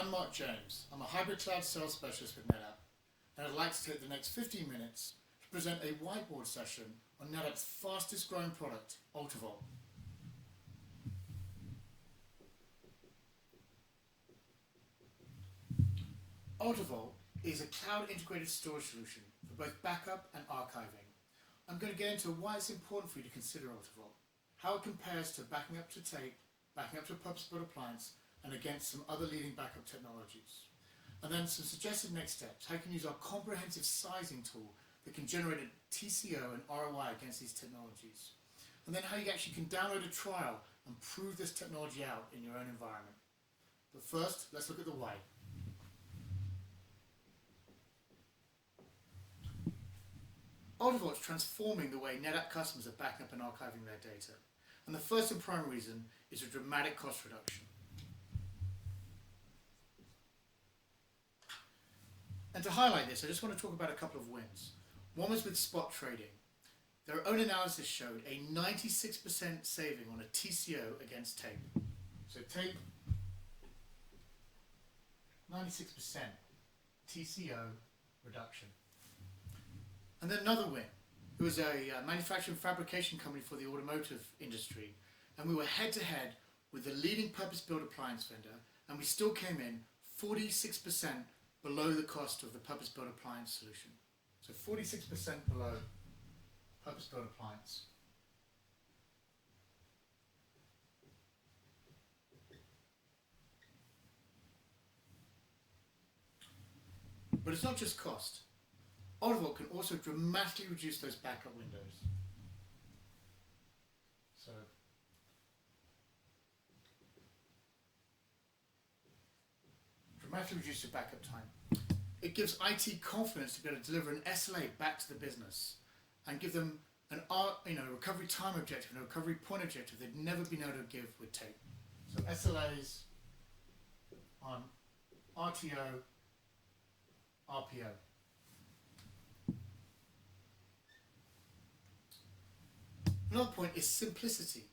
I'm Mark James. I'm a hybrid cloud sales specialist with NetApp, and I'd like to take the next 15 minutes to present a whiteboard session on NetApp's fastest growing product, AltaVault. AltaVault is a cloud integrated storage solution for both backup and archiving. I'm going to get into why it's important for you to consider AltaVault, how it compares to backing up to tape, backing up to a purpose-built appliance, and against some other leading backup technologies. And then some suggested next steps, how you can use our comprehensive sizing tool that can generate a TCO and ROI against these technologies. And then how you actually can download a trial and prove this technology out in your own environment. But first, let's look at the why. AltaVault is transforming the way NetApp customers are backing up and archiving their data. And the first and primary reason is a dramatic cost reduction. And to highlight this, I just want to talk about a couple of wins. One was with spot trading. Their own analysis showed a 96% saving on a TCO against tape. So tape, 96% TCO reduction. And then another win. It was a manufacturing fabrication company for the automotive industry, and we were head-to-head with the leading purpose-built appliance vendor, and we still came in 46% below the cost of the purpose-built appliance solution. So 46% below purpose-built appliance. But it's not just cost. AltaVault can also dramatically reduce those backup windows. So dramatically reduce your backup time. It gives IT confidence to be able to deliver an SLA back to the business and give them an recovery time objective and a recovery point objective they've never been able to give with tape. So SLAs on RTO, RPO. Another point is simplicity.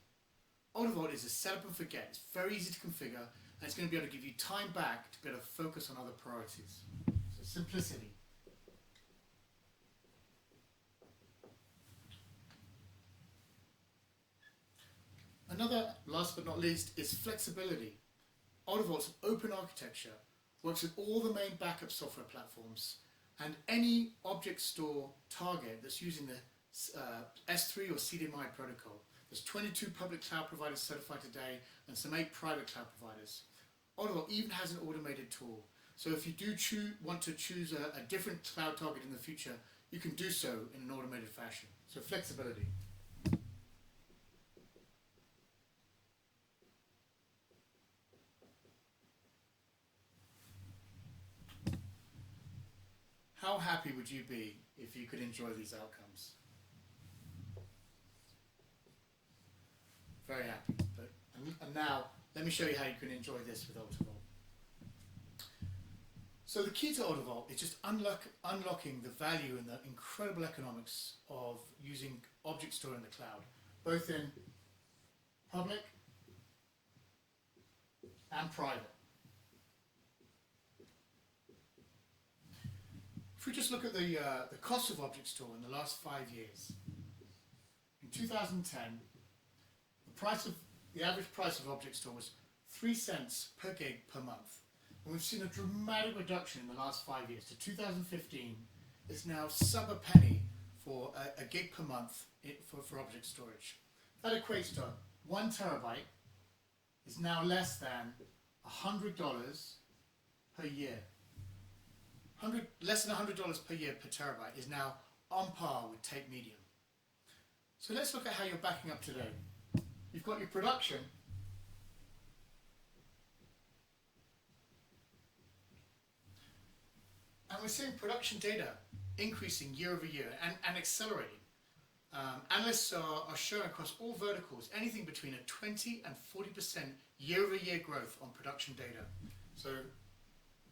AltaVault is a set up and forget. It's very easy to configure, and it's going to be able to give you time back to be able to focus on other priorities. So simplicity. Another, last but not least, is flexibility. AltaVault's open architecture works with all the main backup software platforms, and any object store target that's using the S3 or CDMI protocol. There's 22 public cloud providers certified today and some 8 private cloud providers. AltaVault even has an automated tool. So if you do want to choose a different cloud target in the future, you can do so in an automated fashion. So flexibility. How happy would you be if you could enjoy these outcomes? Very happy. And now, let me show you how you can enjoy this with AltaVault. So the key to AltaVault is just unlocking the value and the incredible economics of using object store in the cloud, both in public and private. If we just look at the cost of object store in the last 5 years, in 2010, the average price of object store was 3 cents per gig per month. And we've seen a dramatic reduction in the last 5 years. To 2015, it's now sub a penny for a gig per month for object storage. That equates to 1 terabyte is now less than $100 per year. Less than $100 per year per terabyte is now on par with tape medium. So let's look at how you're backing up today. You've got your production, and we're seeing production data increasing year over year and accelerating. Analysts are showing across all verticals anything between a 20 and 40% year over year growth on production data. So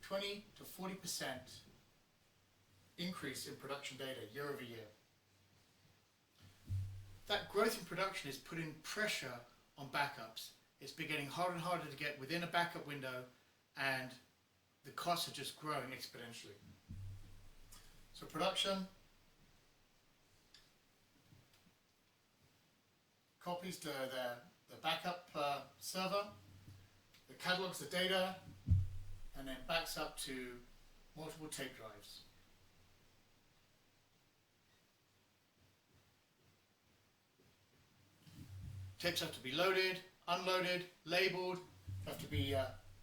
20 to 40% increase in production data year over year. That growth in production is putting pressure on backups. It's been getting harder and harder to get within a backup window and the costs are just growing exponentially. So production, copies to the backup server, that catalogs the data, and then backs up to multiple tape drives. Tapes have to be loaded, unloaded, labeled, have to be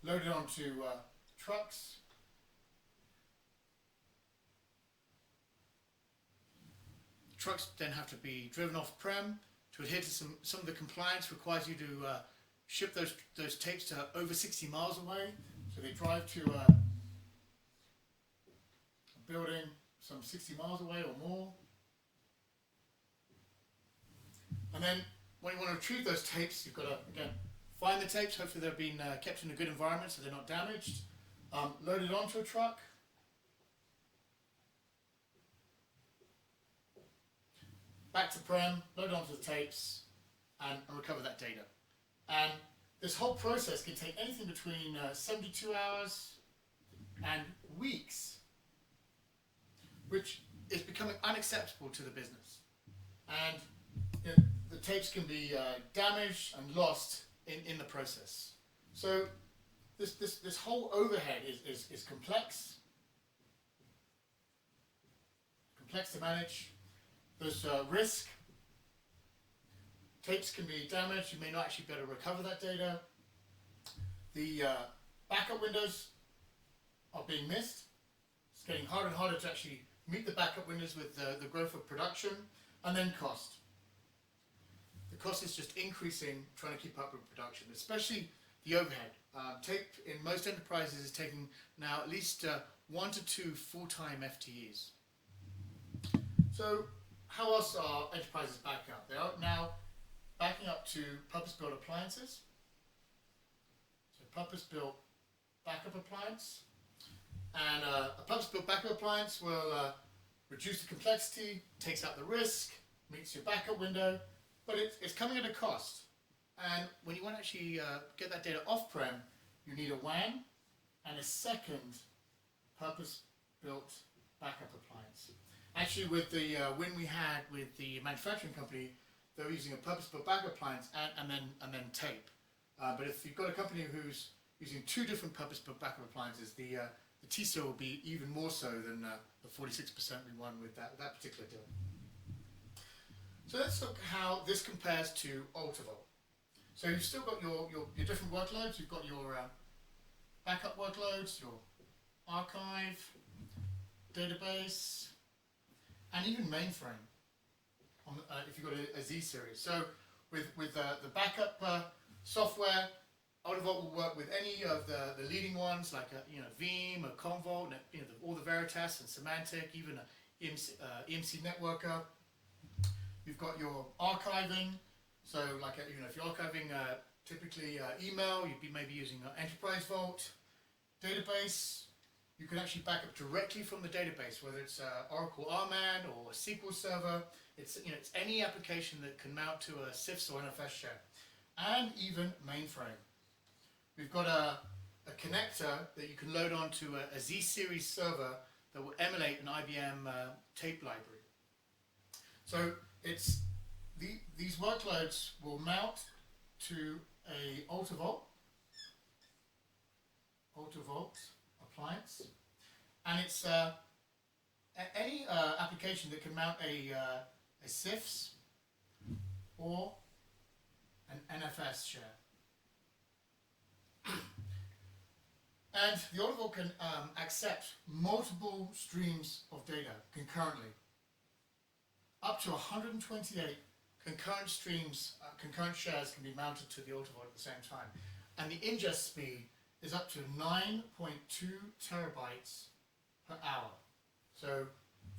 loaded onto trucks. Trucks then have to be driven off-prem to adhere to some of the compliance requires you to ship those tapes to over 60 miles away. So they drive to a building some 60 miles away or more. And then when you want to retrieve those tapes, you've got to, again, find the tapes. Hopefully they've been kept in a good environment so they're not damaged. Load it onto a truck. Back to prem, load it onto the tapes, and recover that data. And this whole process can take anything between 72 hours and weeks, which is becoming unacceptable to the business. And you know, the tapes can be damaged and lost in the process. So this whole overhead is complex to manage. There's risk. Tapes can be damaged. You may not actually be able to recover that data. The backup windows are being missed. It's getting harder and harder to actually meet the backup windows with the growth of production. And then cost. The cost is just increasing trying to keep up with production, especially the overhead. Tape in most enterprises is taking now at least 1 to 2 full-time FTEs. So how else are enterprises backing up? They are now backing up to purpose-built appliances. So purpose-built backup appliance. And a purpose-built backup appliance will reduce the complexity, takes out the risk, meets your backup window, but it's coming at a cost. And when you want to actually get that data off-prem, you need a WAN and a second purpose-built backup appliance. Actually, with the win we had with the manufacturing company, they were using a purpose-built backup appliance and then tape. But if you've got a company who's using 2 different purpose-built backup appliances, the TCO will be even more so than the 46% we won with that particular deal. So let's look how this compares to AltaVault. So you've still got your different workloads. You've got your backup workloads, your archive, database, and even mainframe, if you've got a Z series. So with the backup software, AltaVault will work with any of the leading ones like Veeam, or Commvault, all the Veritas and Symantec, even EMC Networker. You've got your archiving. So like if you're archiving typically email, you'd be maybe using Enterprise Vault. Database, you can actually back up directly from the database, whether it's Oracle RMAN or SQL Server. It's any application that can mount to a CIFS or NFS share, and even mainframe. We've got a connector that you can load onto a Z series server that will emulate an IBM tape library. So these workloads will mount to a AltaVault appliance, and it's any application that can mount a CIFS or an NFS share. And the AltaVault can accept multiple streams of data concurrently. Up to 128 concurrent streams, concurrent shares can be mounted to the AltaVault at the same time. And the ingest speed is up to 9.2 terabytes per hour. So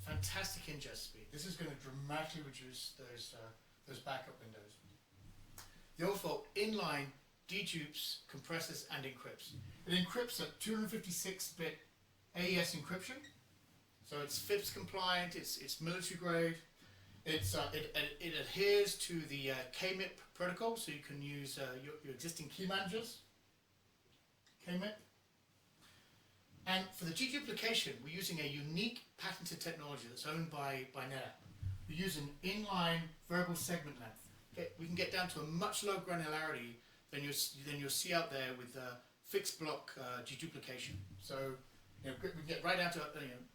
fantastic ingest speed. This is going to dramatically reduce those backup windows. The AltaVault inline dedupes, compresses, and encrypts. It encrypts at 256-bit AES encryption. So it's FIPS compliant, it's military grade. It adheres to the KMIP protocol, so you can use your existing key managers. KMIP. And for the deduplication, we're using a unique patented technology that's owned by NetApp. We use an inline variable segment length. Okay, we can get down to a much lower granularity than you'll see out there with fixed block deduplication. So we can get right down to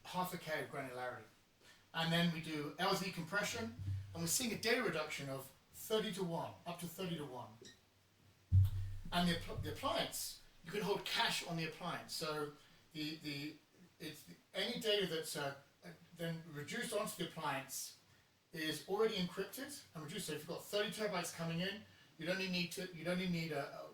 half a K of granularity. And then we do LZ compression, and we're seeing a data reduction of 30 to 1, up to 30 to 1. And the appliance, you can hold cache on the appliance. So any data that's then reduced onto the appliance is already encrypted and reduced. So if you've got 30 terabytes coming in, you only need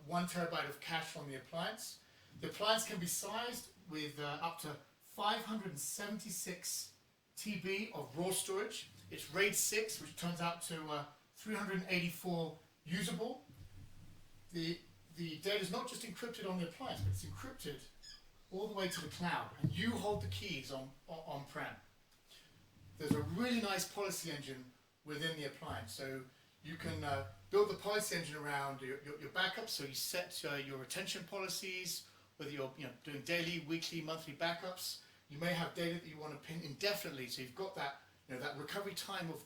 1 terabyte of cache on the appliance. The appliance can be sized with up to 576 TB of raw storage. It's RAID 6, which turns out to 384 usable. The data is not just encrypted on the appliance, but it's encrypted all the way to the cloud, and you hold the keys on-prem. There's a really nice policy engine within the appliance, so you can build the policy engine around your backups. So you set your retention policies, whether you're doing daily, weekly, monthly backups. You may have data that you want to pin indefinitely, so you've got that that recovery time of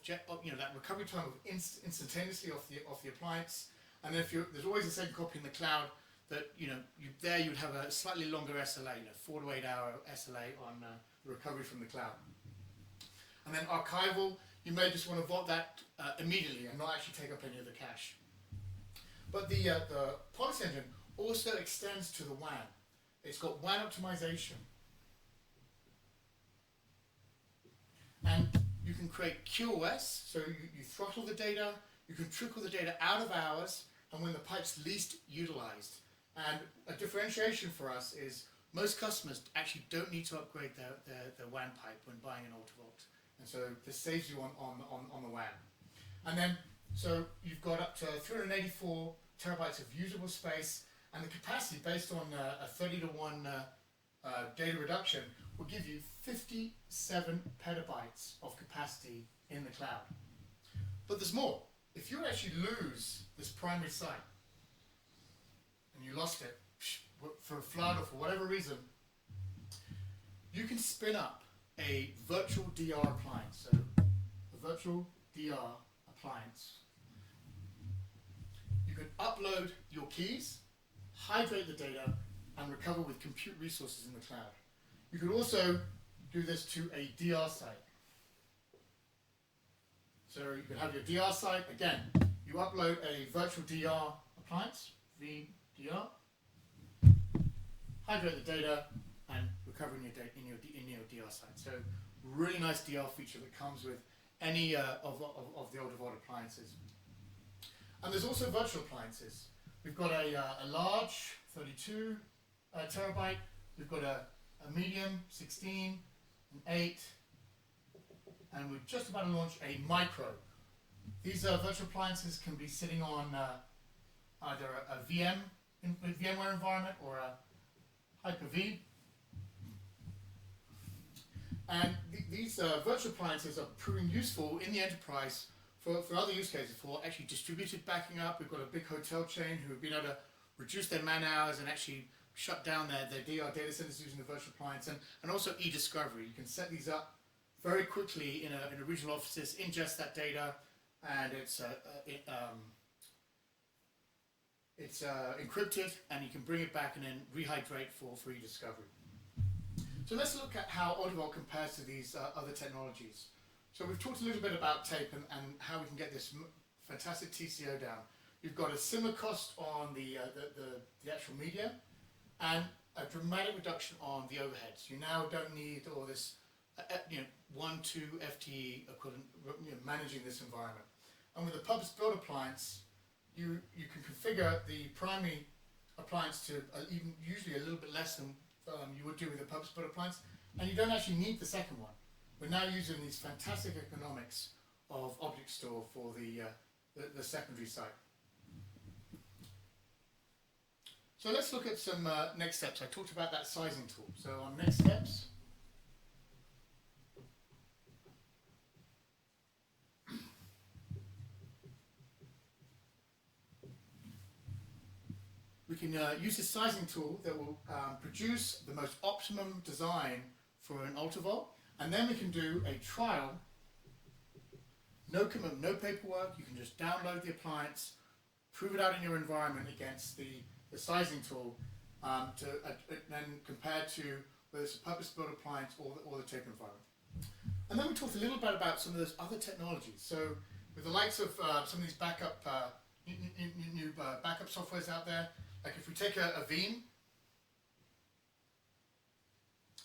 instantaneously off the appliance. And if there's always a second copy in the cloud, that you'd have a slightly longer SLA, 4 to 8 hour SLA on the recovery from the cloud. And then archival, you may just want to vault that immediately and not actually take up any of the cache. But the policy engine also extends to the WAN. It's got WAN optimization. And you can create QoS, so you throttle the data, you can trickle the data out of hours, and when the pipe's least utilized. And a differentiation for us is most customers actually don't need to upgrade their WAN pipe when buying an AltaVault. And so this saves you on the WAN. And then, so you've got up to 384 terabytes of usable space, and the capacity based on a 30 to 1 data reduction will give you 57 petabytes of capacity in the cloud. But there's more. If you actually lose this primary site, and you lost it for a flood or for whatever reason, you can spin up a virtual DR appliance. So a virtual DR appliance. You can upload your keys, hydrate the data, and recover with compute resources in the cloud. You could also do this to a DR site. So you could have your DR site, again, you upload a virtual DR appliance, VDR, hydrate the data, and recover in your DR site. So really nice DR feature that comes with any of the AltaVault appliances. And there's also virtual appliances. We've got a large, 32 terabyte. We've got a medium, 16, an 8, and we're just about to launch a micro. These virtual appliances can be sitting on either a VMware environment or a Hyper-V. And these virtual appliances are proving useful in the enterprise for other use cases, for actually distributed backing up. We've got a big hotel chain who have been able to reduce their man hours and actually shut down their DR data centers using the virtual appliance, and also e-discovery. You can set these up very quickly in a regional offices, ingest that data, and it's encrypted, and you can bring it back and then rehydrate for e-discovery. So let's look at how AltaVault compares to these other technologies. So we've talked a little bit about tape and how we can get this fantastic TCO down. You've got a similar cost on the actual media, and a dramatic reduction on the overheads. You now don't need all this 1-2 FTE equivalent managing this environment. And with a purpose-built appliance, you can configure the primary appliance to even usually a little bit less than you would do with a purpose-built appliance, and you don't actually need the second one. We're now using these fantastic economics of object store for the secondary site. So let's look at some next steps. I talked about that sizing tool. So on next steps, we can use this sizing tool that will produce the most optimum design for an AltaVault, and then we can do a trial. No commitment, no paperwork. You can just download the appliance, prove it out in your environment against the sizing tool, then compared to whether it's a purpose-built appliance or the tape environment. And then we talked a little bit about some of those other technologies. So with the likes of some of these backup new backup softwares out there, like if we take a Veeam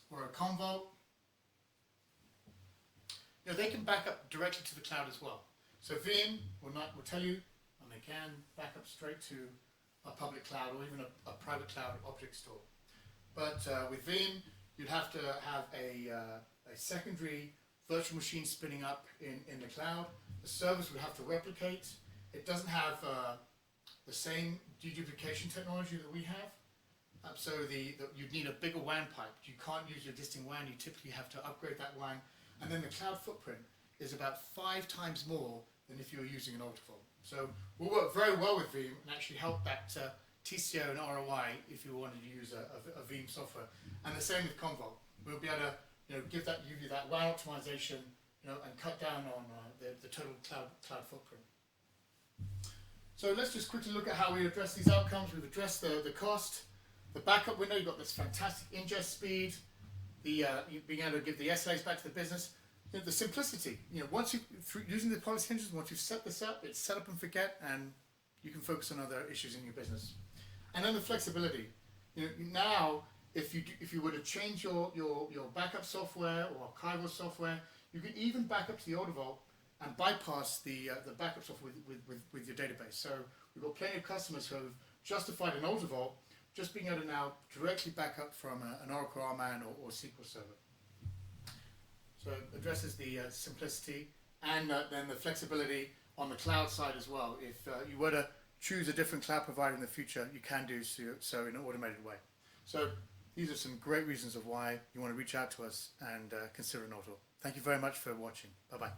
or a AltaVault, they can back up directly to the cloud as well. So Veeam will tell you, and they can back up straight to a public cloud or even a private cloud object store. But with Veeam, you'd have to have a secondary virtual machine spinning up in the cloud. The servers would have to replicate. It doesn't have the same deduplication technology that we have. So you'd need a bigger WAN pipe. You can't use your existing WAN. You typically have to upgrade that WAN. And then the cloud footprint is about 5 times more than if you were using an AltaVault. So we'll work very well with Veeam and actually help that TCO and ROI if you wanted to use a Veeam software. And the same with AltaVault. We'll be able to give you that WAN optimization and cut down on the total cloud footprint. So let's just quickly look at how we address these outcomes. We've addressed the cost, the backup window. You've got this fantastic ingest speed, being able to give the SLAs back to the business. The simplicity. Once using the policy hinges, once you've set this up, it's set up and forget, and you can focus on other issues in your business. And then the flexibility. Now, if you were to change your backup software or archival software, you can even back up to the AltaVault and bypass the backup software with your database. So we've got plenty of customers who have justified an AltaVault just being able to now directly back up from an Oracle RMAN or SQL Server. So it addresses the simplicity and then the flexibility on the cloud side as well. If you were to choose a different cloud provider in the future, you can do so in an automated way. So these are some great reasons of why you want to reach out to us and consider an AltaVault. Thank you very much for watching. Bye-bye.